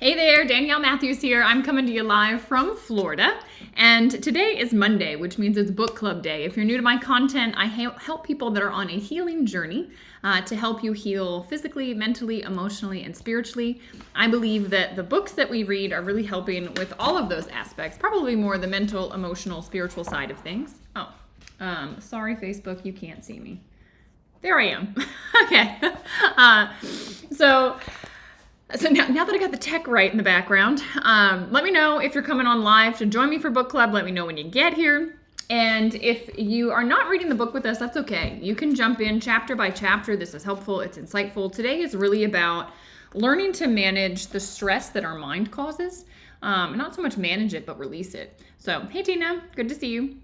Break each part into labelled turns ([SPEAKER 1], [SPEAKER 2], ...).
[SPEAKER 1] Hey there, Danielle Matthews here. I'm coming to you live from Florida, and today is Monday, which means it's book club day. If you're new to my content, I help people that are on a healing journey to help you heal physically, mentally, emotionally, and spiritually. I believe that the books that we read are really helping with all of those aspects, probably more the mental, emotional, spiritual side of things. Sorry, Facebook, you can't see me. There I am. Okay. So now that I got the tech right in the background, let me know if you're coming on live to join me for book club. Let me know when you get here. And if you are not reading the book with us, that's okay. You can jump in chapter by chapter. This is helpful. It's insightful. Today is really about learning to manage the stress that our mind causes. Not so much manage it, but release it. So, hey Tina, good to see you.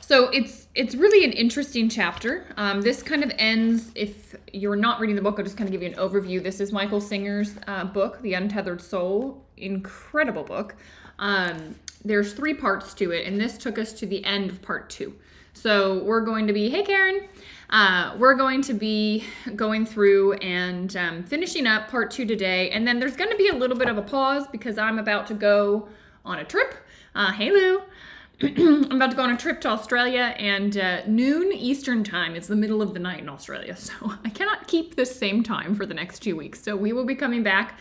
[SPEAKER 1] So it's really an interesting chapter. This kind of ends, if you're not reading the book, I'll just kind of give you an overview. This is Michael Singer's book, The Untethered Soul. Incredible book. There's 3 parts to it, and this took us to the end of part 2. So we're going to be, hey Karen, we're going to be going through and finishing up part 2 today. And then there's going to be a little bit of a pause because I'm about to go on a trip. Hey Lou. I'm about to go on a trip to Australia, and noon Eastern time. It's the middle of the night in Australia, so I cannot keep this same time for the next 2 weeks. So we will be coming back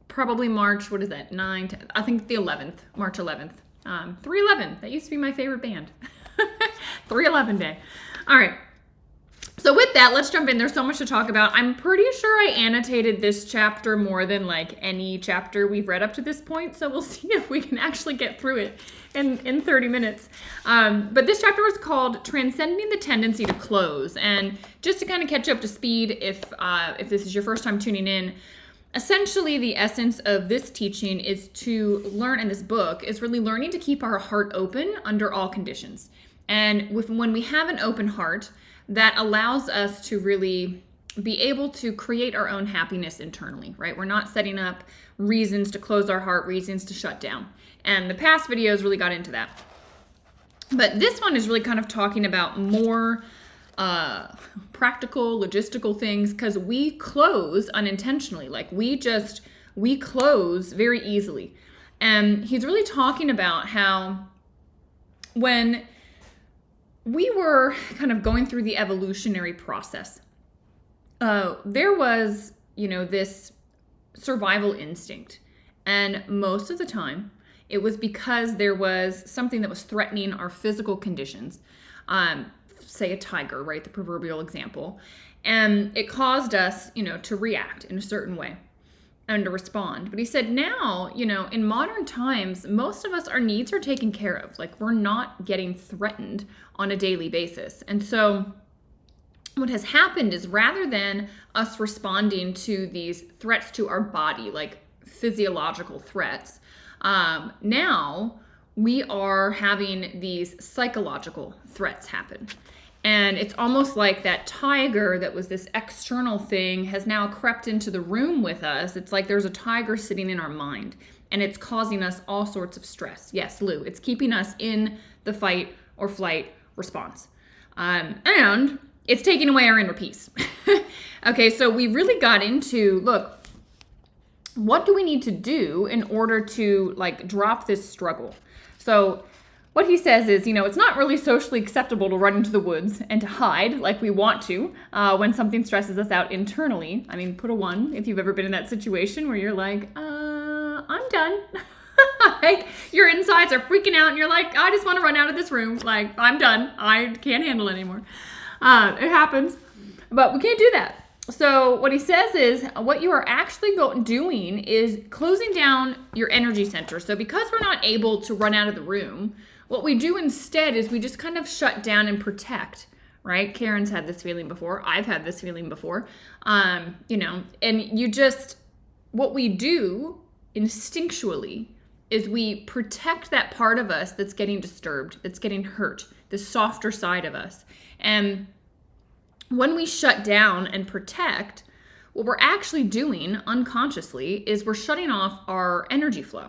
[SPEAKER 1] probably March, what is that, 9, 10, I think the 11th, March 11th. 311, that used to be my favorite band. 311 day. All right. So with that, let's jump in. There's so much to talk about. I'm pretty sure I annotated this chapter more than like any chapter we've read up to this point. So we'll see if we can actually get through it in 30 minutes. But this chapter was called Transcending the Tendency to Close. And just to kind of catch up to speed, if this is your first time tuning in, essentially the essence of this teaching is to learn, in this book, is really learning to keep our heart open under all conditions. And when we have an open heart, that allows us to really be able to create our own happiness internally, right? We're not setting up reasons to close our heart, reasons to shut down. And the past videos really got into that. But this one is really kind of talking about more practical, logistical things, because we close unintentionally. Like we close very easily. And he's really talking about how when we were kind of going through the evolutionary process, there was, this survival instinct. And most of the time, it was because there was something that was threatening our physical conditions. Say a tiger, right? The proverbial example. And it caused us, to react in a certain way and to respond. But he said now, in modern times, most of us, our needs are taken care of. Like we're not getting threatened on a daily basis. And so what has happened is rather than us responding to these threats to our body, like physiological threats, now we are having these psychological threats happen. And it's almost like that tiger that was this external thing has now crept into the room with us. It's like there's a tiger sitting in our mind, and it's causing us all sorts of stress. Yes, Lou, it's keeping us in the fight or flight response. And it's taking away our inner peace. Okay, so we really got into, look, what do we need to do in order to drop this struggle? So what he says is, it's not really socially acceptable to run into the woods and to hide like we want to when something stresses us out internally. I mean, put a 1 if you've ever been in that situation where you're like, I'm done. Like your insides are freaking out and you're like, I just want to run out of this room. Like, I'm done. I can't handle it anymore. It happens, but we can't do that. So what he says is what you are actually doing is closing down your energy center. So because we're not able to run out of the room, what we do instead is we just kind of shut down and protect, right? Karen's had this feeling before. I've had this feeling before. And what we do instinctually is we protect that part of us that's getting disturbed, that's getting hurt, the softer side of us. And when we shut down and protect, what we're actually doing unconsciously is we're shutting off our energy flow.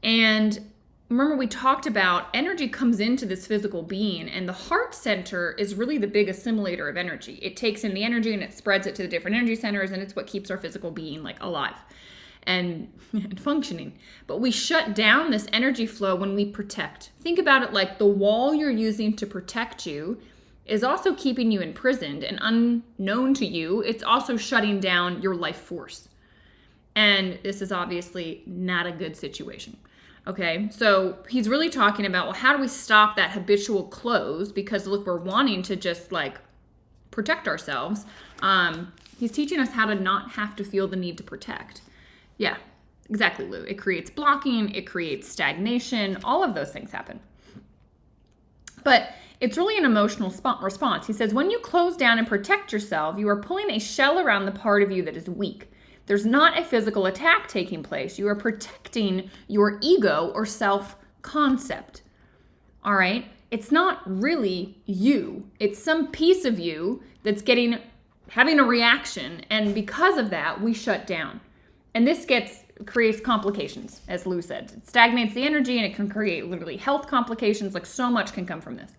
[SPEAKER 1] And remember we talked about energy comes into this physical being, and the heart center is really the big assimilator of energy. It takes in the energy and it spreads it to the different energy centers, and it's what keeps our physical being like alive and functioning. But we shut down this energy flow when we protect. Think about it like the wall you're using to protect you is also keeping you imprisoned, and unknown to you, it's also shutting down your life force. And this is obviously not a good situation. Okay, so he's really talking about, well, how do we stop that habitual close? Because look, we're wanting to just like protect ourselves. He's teaching us how to not have to feel the need to protect. Yeah, exactly, Lou. It creates blocking, it creates stagnation, all of those things happen. But it's really an emotional response. He says, when you close down and protect yourself, you are pulling a shell around the part of you that is weak. There's not a physical attack taking place. You are protecting your ego or self-concept. All right? It's not really you. It's some piece of you that's having a reaction, and because of that, we shut down. And this creates complications, as Lou said. It stagnates the energy, and it can create literally health complications. Like, so much can come from this.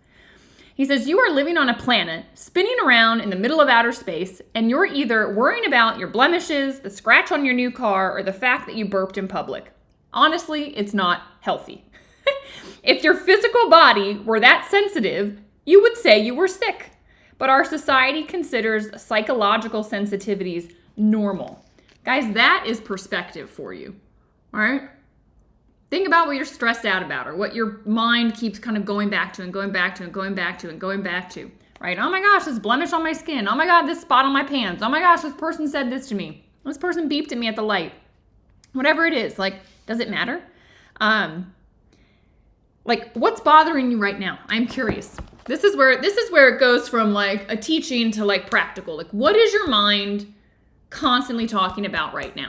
[SPEAKER 1] He says, you are living on a planet spinning around in the middle of outer space, and you're either worrying about your blemishes, the scratch on your new car, or the fact that you burped in public. Honestly, it's not healthy. If your physical body were that sensitive, you would say you were sick. But our society considers psychological sensitivities normal. Guys, that is perspective for you, all right? Think about what you're stressed out about, or what your mind keeps kind of going back to and going back to and going back to and going back to, right? Oh my gosh, this blemish on my skin. Oh my God, this spot on my pants. Oh my gosh, this person said this to me. This person beeped at me at the light. Whatever it is, like, does it matter? Like, what's bothering you right now? I'm curious. This is where it goes from like a teaching to like practical. Like, what is your mind constantly talking about right now?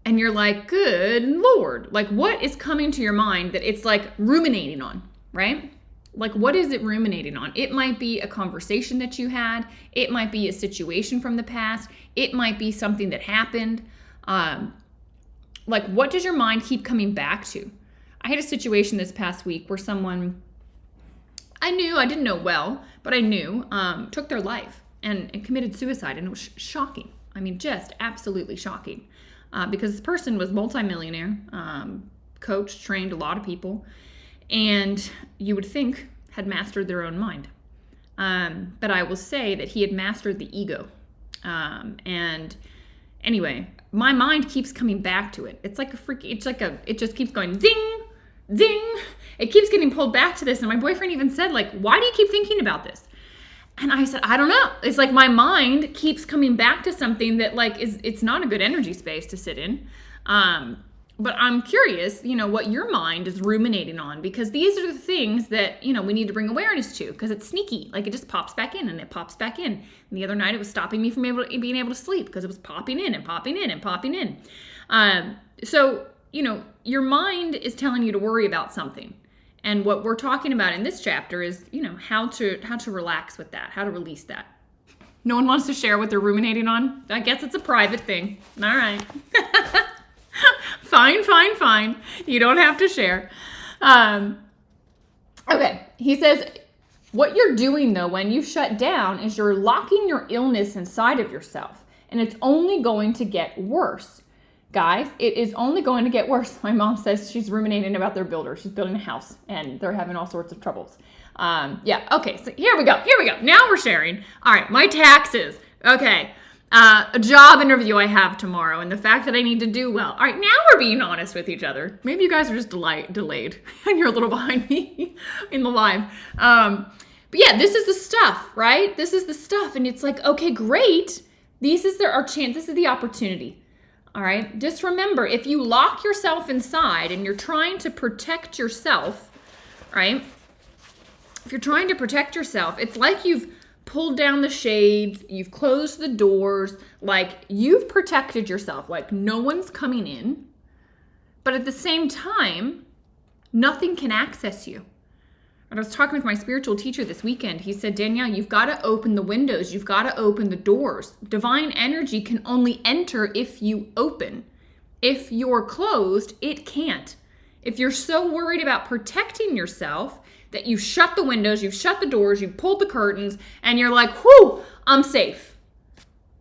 [SPEAKER 1] And you're like, good Lord, like what is coming to your mind that it's like ruminating on, right? Like, what is it ruminating on? It might be a conversation that you had. It might be a situation from the past. It might be something that happened. Like, what does your mind keep coming back to? I had a situation this past week where someone I didn't know well, but I knew, took their life and committed suicide. And it was shocking. I mean, just absolutely shocking. Because this person was multimillionaire, coached, trained a lot of people, and you would think had mastered their own mind. But I will say that he had mastered the ego. And anyway, my mind keeps coming back to it. It's like it just keeps going ding, ding. It keeps getting pulled back to this. And my boyfriend even said, like, why do you keep thinking about this? And I said, I don't know. It's like my mind keeps coming back to something that like it's not a good energy space to sit in. But I'm curious, what your mind is ruminating on, because these are the things that, we need to bring awareness to, because it's sneaky. Like, it just pops back in and it pops back in. And the other night it was stopping me from being able to sleep because it was popping in and popping in and popping in. So, your mind is telling you to worry about something. And what we're talking about in this chapter is, how to relax with that, how to release that. No one wants to share what they're ruminating on? I guess it's a private thing. All right. Fine. You don't have to share. Okay. He says, what you're doing, though, when you shut down is you're locking your illness inside of yourself. And it's only going to get worse. Guys, it is only going to get worse. My mom says she's ruminating about their builder. She's building a house and they're having all sorts of troubles. Okay, so here we go. Now we're sharing. All right, my taxes. Okay, a job interview I have tomorrow, and the fact that I need to do well. All right, now we're being honest with each other. Maybe you guys are just delayed and you're a little behind me in the live. But yeah, this is the stuff, right? This is the stuff, and it's like, okay, great. This is our chance. This is the opportunity. All right, just remember, if you lock yourself inside and you're trying to protect yourself, right? If you're trying to protect yourself, it's like you've pulled down the shades, you've closed the doors, like you've protected yourself, like no one's coming in. But at the same time, nothing can access you. And I was talking with my spiritual teacher this weekend. He said, Danielle, you've got to open the windows. You've got to open the doors. Divine energy can only enter if you open. If you're closed, it can't. if you're so worried about protecting yourself that you shut the windows, you shut the doors, you pulled the curtains, and you're like, whew, I'm safe.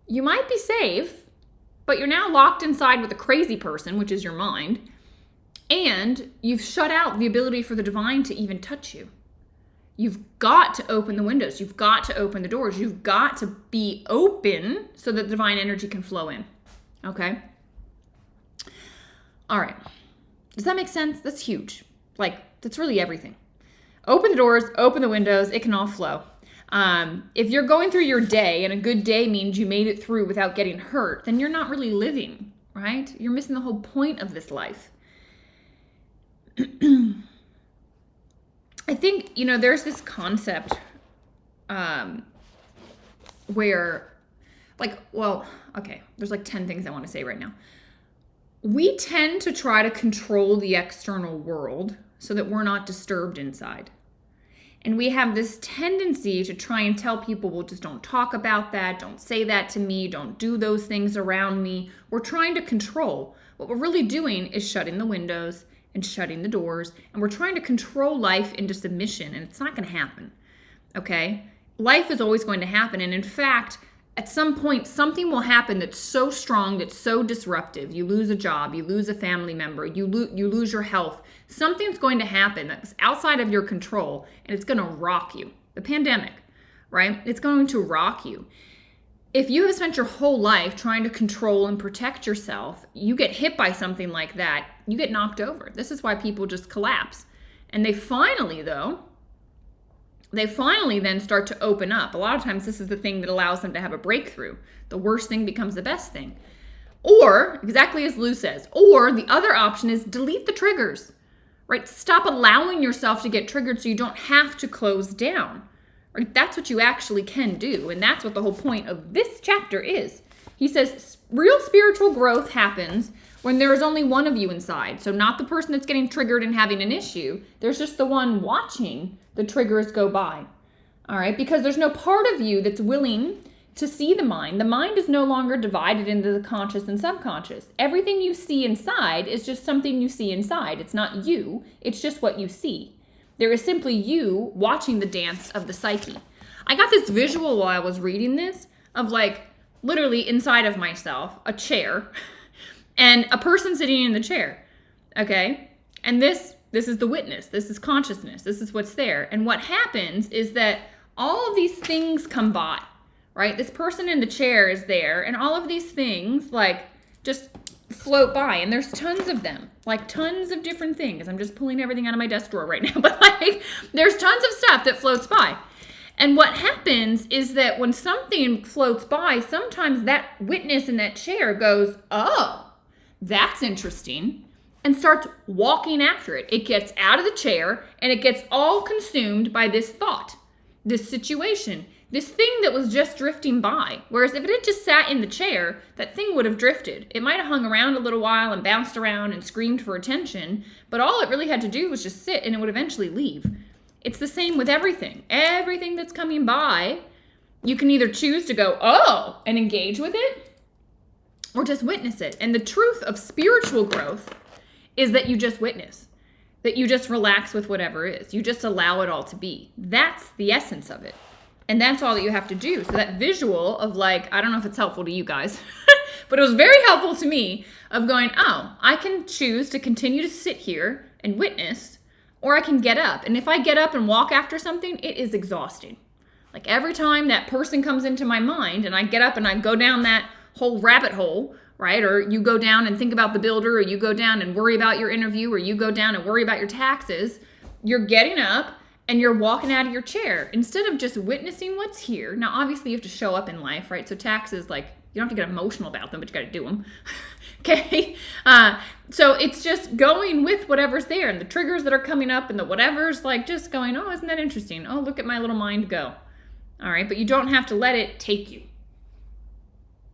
[SPEAKER 1] You might be safe, but you're now locked inside with a crazy person, which is your mind, and you've shut out the ability for the divine to even touch you. You've got to open the windows. You've got to open the doors. You've got to be open so that divine energy can flow in. Okay? All right. Does that make sense? That's huge. Like, that's really everything. Open the doors, open the windows. It can all flow. If you're going through your day and a good day means you made it through without getting hurt, then you're not really living, right? You're missing the whole point of this life. I think, there's this concept where, there's 10 things I want to say right now. We tend to try to control the external world so that we're not disturbed inside. And we have this tendency to try and tell people, well, just don't talk about that. Don't say that to me. Don't do those things around me. We're trying to control. What we're really doing is shutting the windows and shutting the doors. And we're trying to control life into submission. And it's not going to happen. Okay? Life is always going to happen. And in fact, at some point, something will happen that's so strong, that's so disruptive. You lose a job, you lose a family member, you lose your health. Something's going to happen that's outside of your control, and it's going to rock you. The pandemic, right? It's going to rock you. If you have spent your whole life trying to control and protect yourself, you get hit by something like that, you get knocked over. This is why people just collapse. And they finally then start to open up. A lot of times this is the thing that allows them to have a breakthrough. The worst thing becomes the best thing. Or, exactly as Lou says, or the other option is delete the triggers, right? Stop allowing yourself to get triggered so you don't have to close down. Right? That's what you actually can do. And that's what the whole point of this chapter is. He says real spiritual growth happens when there is only one of you inside. So not the person that's getting triggered and having an issue. There's just the one watching the triggers go by. All right? Because there's no part of you that's willing to see the mind. The mind is no longer divided into the conscious and subconscious. Everything you see inside is just something you see inside. It's not you. It's just what you see. There is simply you watching the dance of the psyche. I got this visual while I was reading this of literally inside of myself, a chair, and a person sitting in the chair, okay? And this is the witness. This is consciousness. This is what's there. And what happens is that all of these things come by, right? This person in the chair is there, and all of these things, just float by. And there's tons of them, tons of different things. I'm just pulling everything out of my desk drawer right now. But, there's tons of stuff that floats by. And what happens is that when something floats by, sometimes that witness in that chair goes, oh, that's interesting, and starts walking after it. It gets out of the chair, and it gets all consumed by this thought, this situation, this thing that was just drifting by. Whereas if it had just sat in the chair, that thing would have drifted. It might have hung around a little while and bounced around and screamed for attention, but all it really had to do was just sit, and it would eventually leave. It's the same with everything. Everything that's coming by, you can either choose to go, oh, and engage with it, or just witness it. And the truth of spiritual growth is that you just witness, that you just relax with whatever is. You just allow it all to be. That's the essence of it. And that's all that you have to do. So that visual of I don't know if it's helpful to you guys, but it was very helpful to me of going, oh, I can choose to continue to sit here and witness, or I can get up. And if I get up and walk after something, it is exhausting. Every time that person comes into my mind and I get up and I go down that whole rabbit hole, right? Or you go down and think about the builder, or you go down and worry about your interview, or you go down and worry about your taxes, you're getting up and you're walking out of your chair instead of just witnessing what's here. Now, obviously you have to show up in life, right? So taxes, you don't have to get emotional about them, but you got to do them. Okay. So it's just going with whatever's there, and the triggers that are coming up, and the whatever's just going, oh, isn't that interesting? Oh, look at my little mind go. All right. But you don't have to let it take you.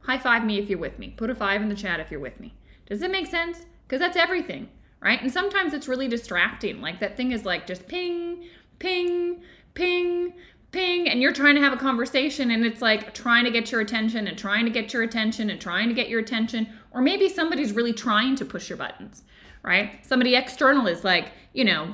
[SPEAKER 1] High five me if you're with me. Put a 5 in the chat if you're with me. Does it make sense? Because that's everything, right? And sometimes it's really distracting. That thing is just ping, ping, ping, ping, and you're trying to have a conversation, and it's like trying to get your attention and trying to get your attention and trying to get your attention. Or maybe somebody's really trying to push your buttons, right? Somebody external is like,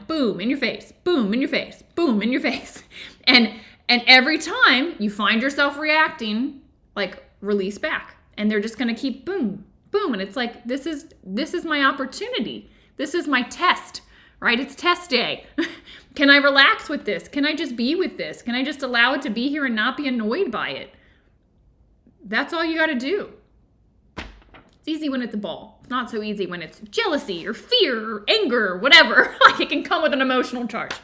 [SPEAKER 1] boom in your face, boom in your face, boom in your face. And every time you find yourself reacting, like, release back. And they're just going to keep boom, boom. And it's like, this is my opportunity. This is my test, right? It's test day. Can I relax with this? Can I just be with this? Can I just allow it to be here and not be annoyed by it? That's all you got to do. It's easy when it's a ball. It's not so easy when it's jealousy or fear or anger or whatever. Like, it can come with an emotional charge.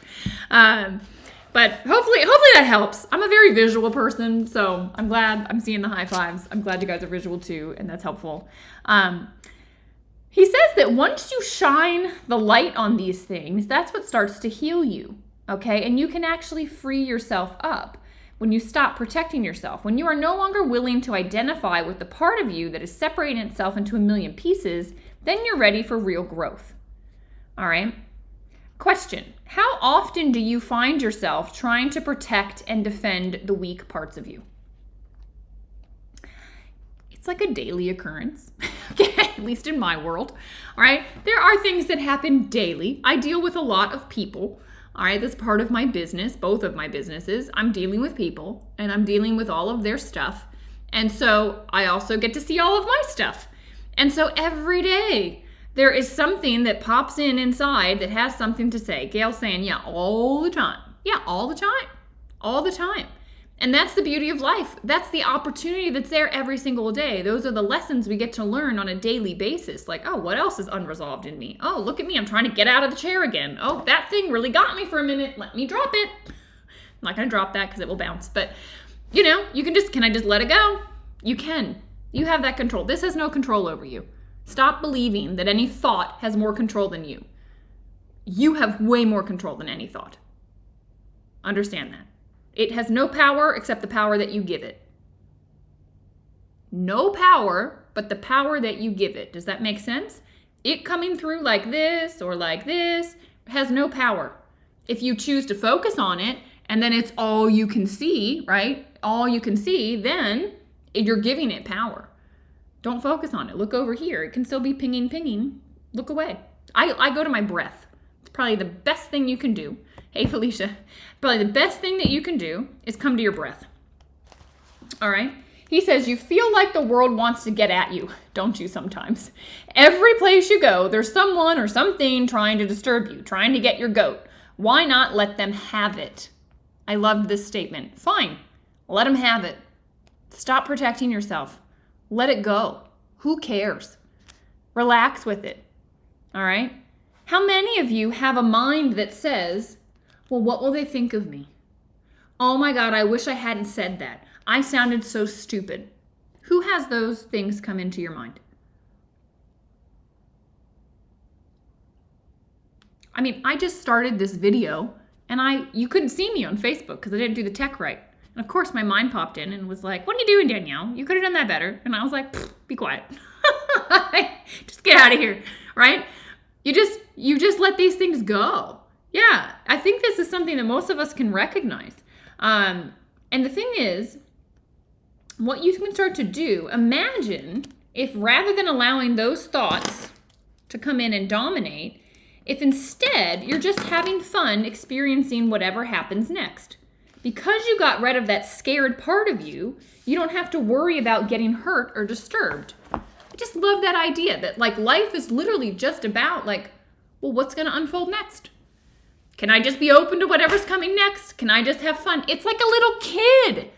[SPEAKER 1] But hopefully that helps. I'm a very visual person, so I'm glad I'm seeing the high fives. I'm glad you guys are visual too, and that's helpful. He says that once you shine the light on these things, that's what starts to heal you, okay? And you can actually free yourself up when you stop protecting yourself. When you are no longer willing to identify with the part of you that is separating itself into a million pieces, then you're ready for real growth, all right? Question: how often do you find yourself trying to protect and defend the weak parts of you? It's like a daily occurrence, okay, at least in my world, all right? There are things that happen daily. I deal with a lot of people, all right? That's part of my business, both of my businesses. I'm dealing with people, and I'm dealing with all of their stuff. And so I also get to see all of my stuff. And so every day, there is something that pops in inside that has something to say. Gail's saying, yeah, all the time. Yeah, all the time. All the time. And that's the beauty of life. That's the opportunity that's there every single day. Those are the lessons we get to learn on a daily basis. Like, oh, what else is unresolved in me? Oh, look at me. I'm trying to get out of the chair again. Oh, that thing really got me for a minute. Let me drop it. I'm not going to drop that because it will bounce. But, can I just let it go? You can. You have that control. This has no control over you. Stop believing that any thought has more control than you. You have way more control than any thought. Understand that. It has no power except the power that you give it. No power, but the power that you give it. Does that make sense? It coming through like this or like this has no power. If you choose to focus on it, and then it's all you can see, right? All you can see, then you're giving it power. Don't focus on it. Look over here. It can still be pinging. Look away. I go to my breath. It's probably the best thing you can do. Hey, Felicia. Probably the best thing that you can do is come to your breath. All right? He says, you feel like the world wants to get at you, don't you sometimes? Every place you go, there's someone or something trying to disturb you, trying to get your goat. Why not let them have it? I loved this statement. Fine. Let them have it. Stop protecting yourself. Let it go. Who cares? Relax with it. All right? How many of you have a mind that says, well, what will they think of me? Oh my God, I wish I hadn't said that. I sounded so stupid. Who has those things come into your mind? I mean, I just started this video and you couldn't see me on Facebook because I didn't do the tech right. And of course, my mind popped in and was like, what are you doing, Danielle? You could have done that better. And I was like, be quiet. Just get out of here, right? You just let these things go. Yeah, I think this is something that most of us can recognize. And the thing is, what you can start to do, imagine if rather than allowing those thoughts to come in and dominate, if instead you're just having fun experiencing whatever happens next. Because you got rid of that scared part of you, you don't have to worry about getting hurt or disturbed. I just love that idea that like life is literally just about like, well, what's going to unfold next? Can I just be open to whatever's coming next? Can I just have fun? It's like a little kid,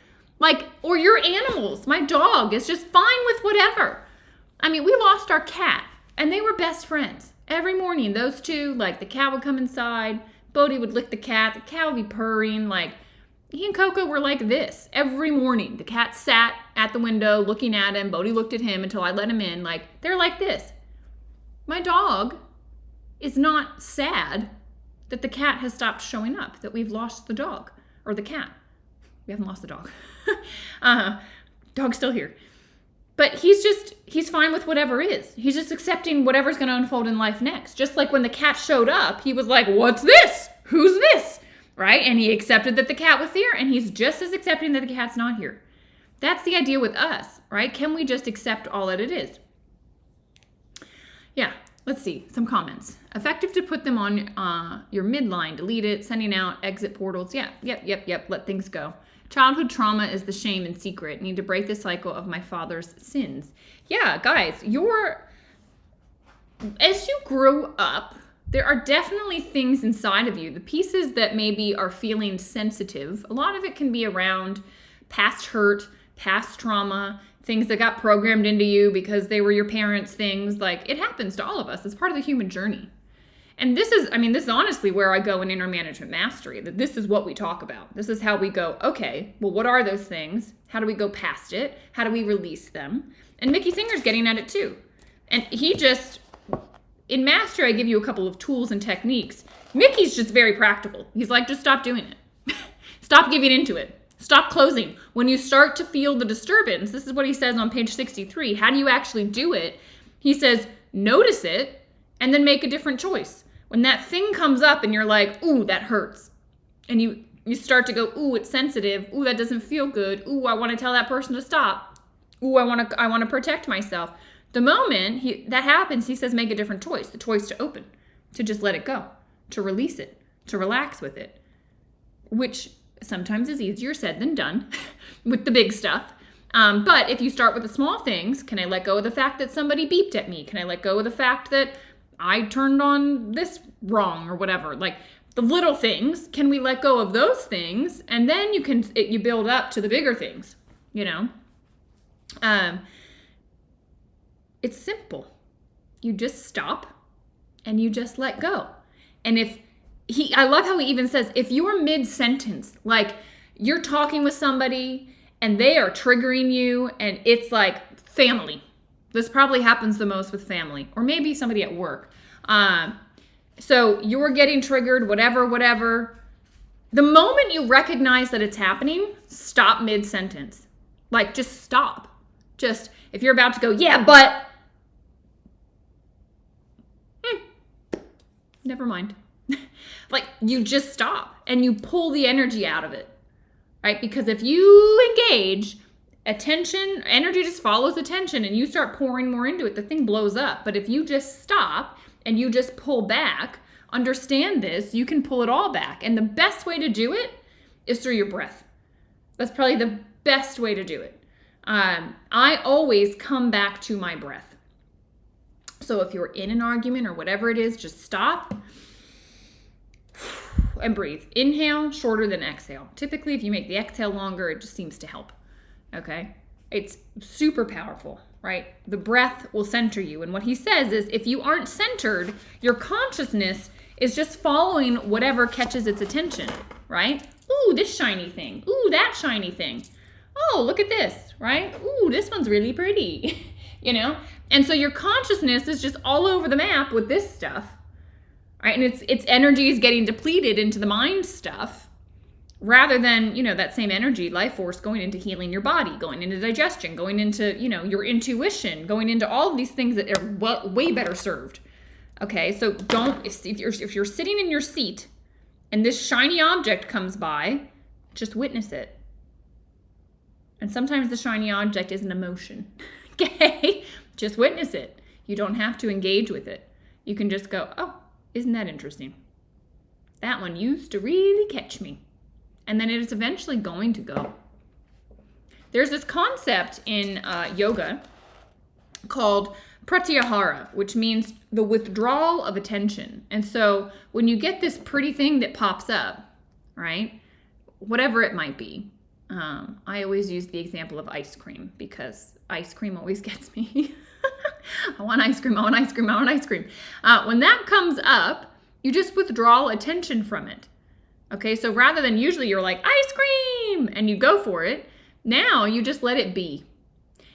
[SPEAKER 1] or your animals. My dog is just fine with whatever. I mean, we lost our cat and they were best friends. Every morning, those two, the cat would come inside, Bodhi would lick the cat would be purring, he and Coco were like this every morning. The cat sat at the window looking at him. Bodhi looked at him until I let him in. They're like this. My dog is not sad that the cat has stopped showing up, that we've lost the dog or the cat. We haven't lost the dog. Dog's still here. But he's fine with whatever is. He's just accepting whatever's going to unfold in life next. Just like when the cat showed up, he was like, what's this? Who's this? right? And he accepted that the cat was here, and he's just as accepting that the cat's not here. That's the idea with us, right? Can we just accept all that it is? Yeah, let's see, some comments. Effective to put them on your midline, delete it, sending out exit portals. Yeah, yep, let things go. Childhood trauma is the shame and secret. Need to break the cycle of my father's sins. Yeah, guys, as you grow up, there are definitely things inside of you, the pieces that maybe are feeling sensitive. A lot of it can be around past hurt, past trauma, things that got programmed into you because they were your parents' things. Like, it happens to all of us. It's part of the human journey. And this is honestly where I go in inner management mastery, that this is what we talk about. This is how we go, okay, well, what are those things? How do we go past it? How do we release them? And Mickey Singer's getting at it too. And in Mastery, I give you a couple of tools and techniques. Mickey's just very practical. He's like, just stop doing it. Stop giving into it. Stop closing. When you start to feel the disturbance, this is what he says on page 63. How do you actually do it? He says, notice it and then make a different choice. When that thing comes up and you're like, ooh, that hurts. And you start to go, ooh, it's sensitive. Ooh, that doesn't feel good. Ooh, I want to tell that person to stop. Ooh, I want to protect myself. The moment that happens, he says, make a different choice. The choice to open, to just let it go, to release it, to relax with it, which sometimes is easier said than done with the big stuff. But if you start with the small things, can I let go of the fact that somebody beeped at me? Can I let go of the fact that I turned on this wrong or whatever? Like the little things, can we let go of those things? And then you build up to the bigger things, you know? It's simple. You just stop and you just let go. And I love how he even says, if you're mid-sentence, like you're talking with somebody and they are triggering you and it's like family. This probably happens the most with family or maybe somebody at work. So you're getting triggered, whatever. The moment you recognize that it's happening, stop mid-sentence. Like just stop. Just, if you're about to go, yeah, but, never mind. Like you just stop and you pull the energy out of it, right? Because if you engage, energy just follows attention and you start pouring more into it, the thing blows up. But if you just stop and you just pull back, understand this, you can pull it all back. And the best way to do it is through your breath. That's probably the best way to do it. I always come back to my breath. So if you're in an argument or whatever it is, just stop and breathe. Inhale, shorter than exhale. Typically, if you make the exhale longer, it just seems to help. Okay? It's super powerful, right? The breath will center you. And what he says is if you aren't centered, your consciousness is just following whatever catches its attention, right? Ooh, this shiny thing. Ooh, that shiny thing. Oh, look at this, right? Ooh, this one's really pretty, you know? And so your consciousness is just all over the map with this stuff, right? And its energy is getting depleted into the mind stuff rather than, you know, that same energy, life force going into healing your body, going into digestion, going into, you know, your intuition, going into all of these things that are way better served. Okay, so if you're sitting in your seat and this shiny object comes by, just witness it. And sometimes the shiny object is an emotion. Okay? Just witness it. You don't have to engage with it. You can just go, oh, isn't that interesting? That one used to really catch me. And then it is eventually going to go. There's this concept in yoga called pratyahara, which means the withdrawal of attention. And so when you get this pretty thing that pops up, right, whatever it might be, I always use the example of ice cream because ice cream always gets me. I want ice cream. When that comes up, you just withdraw attention from it. Okay, so rather than usually you're like, ice cream, and you go for it, now you just let it be.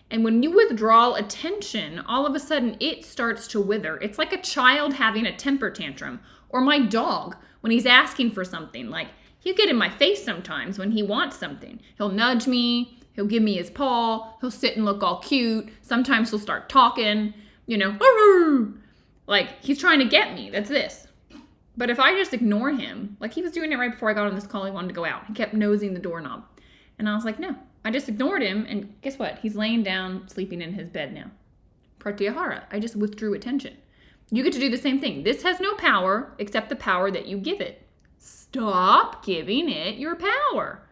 [SPEAKER 1] And when you withdraw attention, all of a sudden it starts to wither. It's like a child having a temper tantrum, or my dog when he's asking for something. Like, he'll get in my face sometimes when he wants something. He'll nudge me. He'll give me his paw. He'll sit and look all cute. Sometimes he'll start talking, you know, like he's trying to get me. That's this. But if I just ignore him, like he was doing it right before I got on this call, he wanted to go out. He kept nosing the doorknob. And I was like, no. I just ignored him, and guess what? He's laying down, sleeping in his bed now. Pratyahara. I just withdrew attention. You get to do the same thing. This has no power except the power that you give it. Stop giving it your power.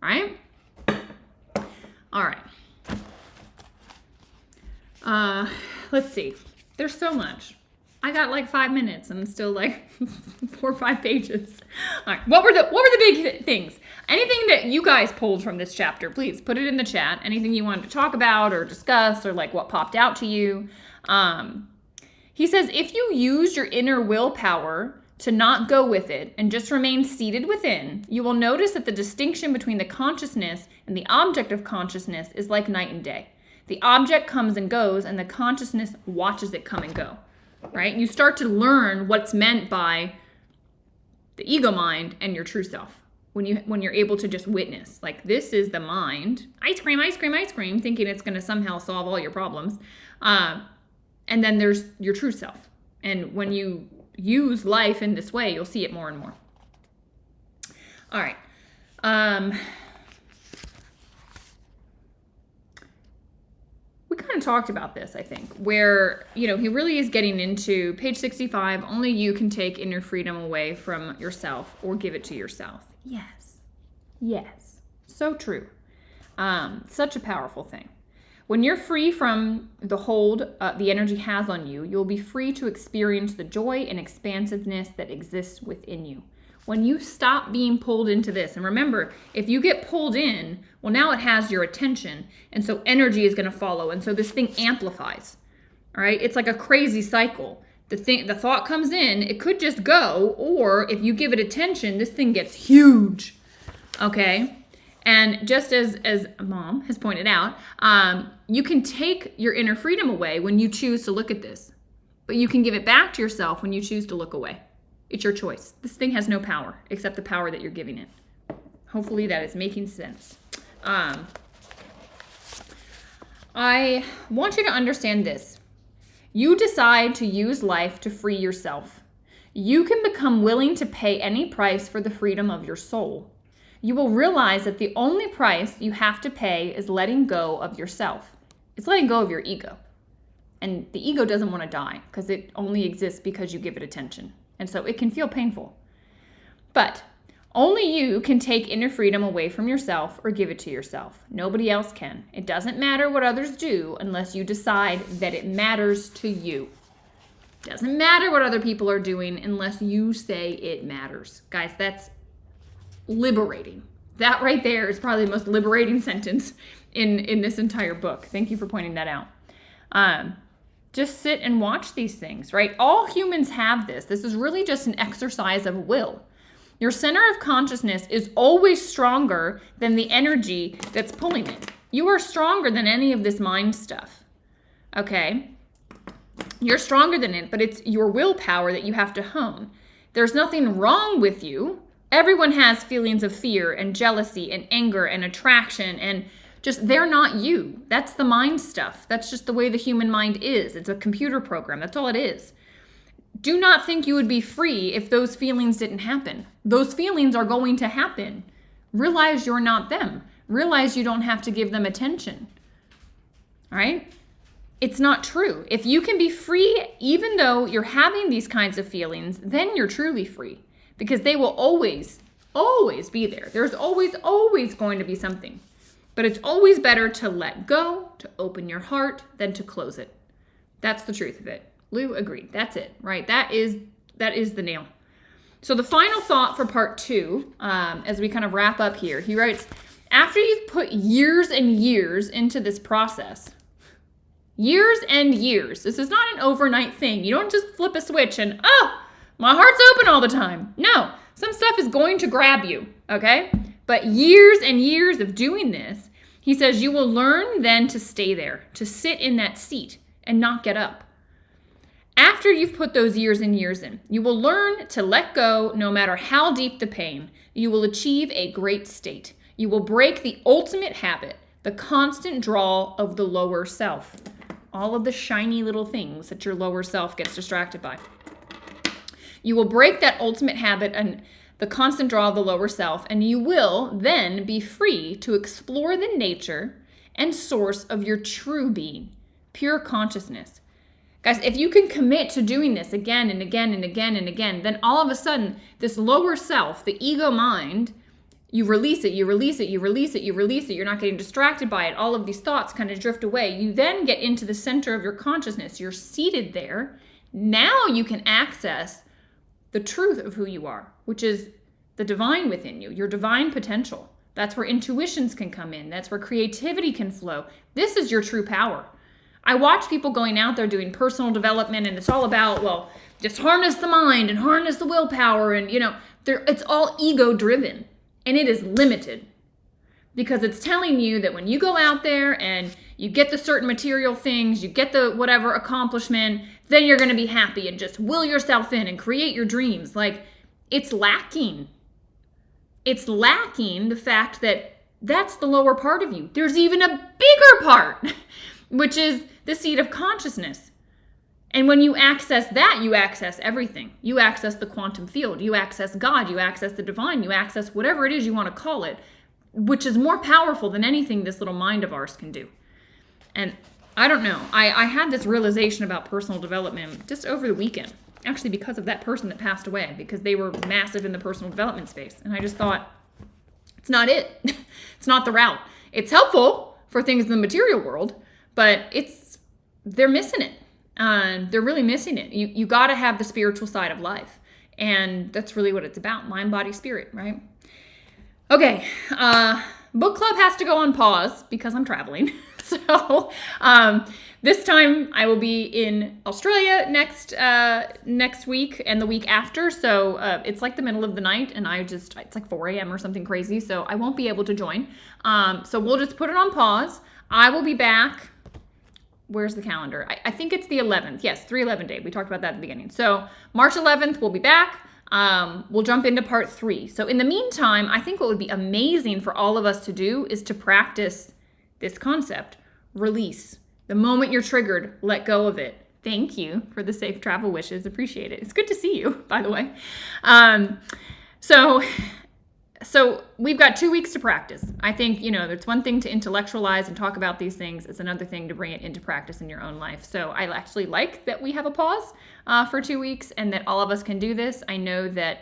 [SPEAKER 1] Right? All right. Let's see. There's so much. I got like 5 minutes and still like 4 or 5 pages. All right. What were the big things? Anything that you guys pulled from this chapter, please put it in the chat. Anything you wanted to talk about or discuss, or like what popped out to you. He says, if you use your inner willpower to not go with it and just remain seated within, you will notice that the distinction between the consciousness and the object of consciousness is like night and day. The object comes and goes, and the consciousness watches it come and go, right? You start to learn what's meant by the ego mind and your true self when you're able to just witness. Like, this is the mind, ice cream, ice cream, ice cream, thinking it's going to somehow solve all your problems. And then there's your true self. And when you use life in this way, you'll see it more and more. All right. We kind of talked about this, I think, where, he really is getting into page 65. Only you can take inner freedom away from yourself or give it to yourself. Yes. Yes. So true. Such a powerful thing. When you're free from the hold the energy has on you, you'll be free to experience the joy and expansiveness that exists within you. When you stop being pulled into this, and remember, if you get pulled in, well, now it has your attention, and so energy is going to follow, and so this thing amplifies. All right, it's like a crazy cycle. The thought comes in, it could just go, or if you give it attention, this thing gets huge. Okay, and just as Mom has pointed out, you can take your inner freedom away when you choose to look at this, but you can give it back to yourself when you choose to look away. It's your choice. This thing has no power except the power that you're giving it. Hopefully that is making sense. I want you to understand this. You decide to use life to free yourself. You can become willing to pay any price for the freedom of your soul. You will realize that the only price you have to pay is letting go of yourself. It's letting go of your ego. And the ego doesn't want to die because it only exists because you give it attention. And so it can feel painful. But only you can take inner freedom away from yourself or give it to yourself. Nobody else can. It doesn't matter what others do unless you decide that it matters to you. It doesn't matter what other people are doing unless you say it matters. Guys, that's liberating. That right there is probably the most liberating sentence in this entire book. Thank you for pointing that out. Just sit and watch these things, right? All humans have this. This is really just an exercise of will. Your center of consciousness is always stronger than the energy that's pulling it. You are stronger than any of this mind stuff, okay? You're stronger than it, but it's your willpower that you have to hone. There's nothing wrong with you. Everyone has feelings of fear and jealousy and anger and attraction, and just they're not you. That's the mind stuff. That's just the way the human mind is. It's a computer program. That's all it is. Do not think you would be free if those feelings didn't happen. Those feelings are going to happen. Realize you're not them. Realize you don't have to give them attention. All right? It's not true. If you can be free, even though you're having these kinds of feelings, then you're truly free, because they will always be there. There's always going to be something. But it's always better to let go, to open your heart, than to close it. That's the truth of it. Lou agreed. That's it, right? That is the nail. So the final thought for part 2, as we kind of wrap up here, he writes, after you've put years and years into this process, years and years, this is not an overnight thing. You don't just flip a switch and, oh, my heart's open all the time. No, some stuff is going to grab you, okay? But years and years of doing this, he says, you will learn then to stay there, to sit in that seat and not get up. After you've put those years and years in, you will learn to let go no matter how deep the pain. You will achieve a great state. You will break the ultimate habit, the constant draw of the lower self. All of the shiny little things that your lower self gets distracted by. You will break that ultimate habit and the constant draw of the lower self, and you will then be free to explore the nature and source of your true being, pure consciousness. Guys, if you can commit to doing this again and again and again and again, then all of a sudden, this lower self, the ego mind, you release it, you release it, you release it, you release it. You're not getting distracted by it. All of these thoughts kind of drift away. You then get into the center of your consciousness. You're seated there. Now you can access the truth of who you are, which is the divine within you, your divine potential. That's where intuitions can come in. That's where creativity can flow. This is your true power. I watch people going out there doing personal development, and it's all about, well, just harness the mind and harness the willpower, and it's all ego driven, and it is limited because it's telling you that when you go out there and you get the certain material things, you get the whatever accomplishment, then you're going to be happy and just will yourself in and create your dreams. Like, it's lacking. It's lacking the fact that that's the lower part of you. There's even a bigger part, which is the seat of consciousness. And when you access that, you access everything. You access the quantum field. You access God. You access the divine. You access whatever it is you want to call it, which is more powerful than anything this little mind of ours can do. And I don't know. I had this realization about personal development just over the weekend, actually because of that person that passed away, because they were massive in the personal development space. And I just thought, it's not it. It's not the route. It's helpful for things in the material world, but they're missing it. They're really missing it. You got to have the spiritual side of life. And that's really what it's about. Mind, body, spirit, right? Okay. Book club has to go on pause because I'm traveling. So this time I will be in Australia next week and the week after. So it's like the middle of the night, and it's like 4 a.m. or something crazy. So I won't be able to join. So we'll just put it on pause. I will be back. Where's the calendar? I think it's the 11th. Yes, 3/11 day. We talked about that at the beginning. So March 11th, we'll be back. We'll jump into part 3. So in the meantime, I think what would be amazing for all of us to do is to practice this concept. Release. The moment you're triggered, let go of it. Thank you for the safe travel wishes. Appreciate it. It's good to see you, by the way. So we've got 2 weeks to practice. I think, it's one thing to intellectualize and talk about these things. It's another thing to bring it into practice in your own life. So I actually like that we have a pause for 2 weeks and that all of us can do this. I know that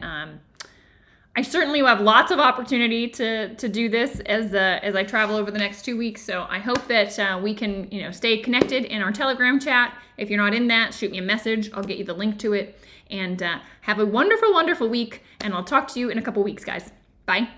[SPEAKER 1] I certainly will have lots of opportunity to do this as I travel over the next 2 weeks. So I hope that we can, stay connected in our Telegram chat. If you're not in that, shoot me a message. I'll get you the link to it. And have a wonderful, wonderful week. And I'll talk to you in a couple weeks, guys. Bye.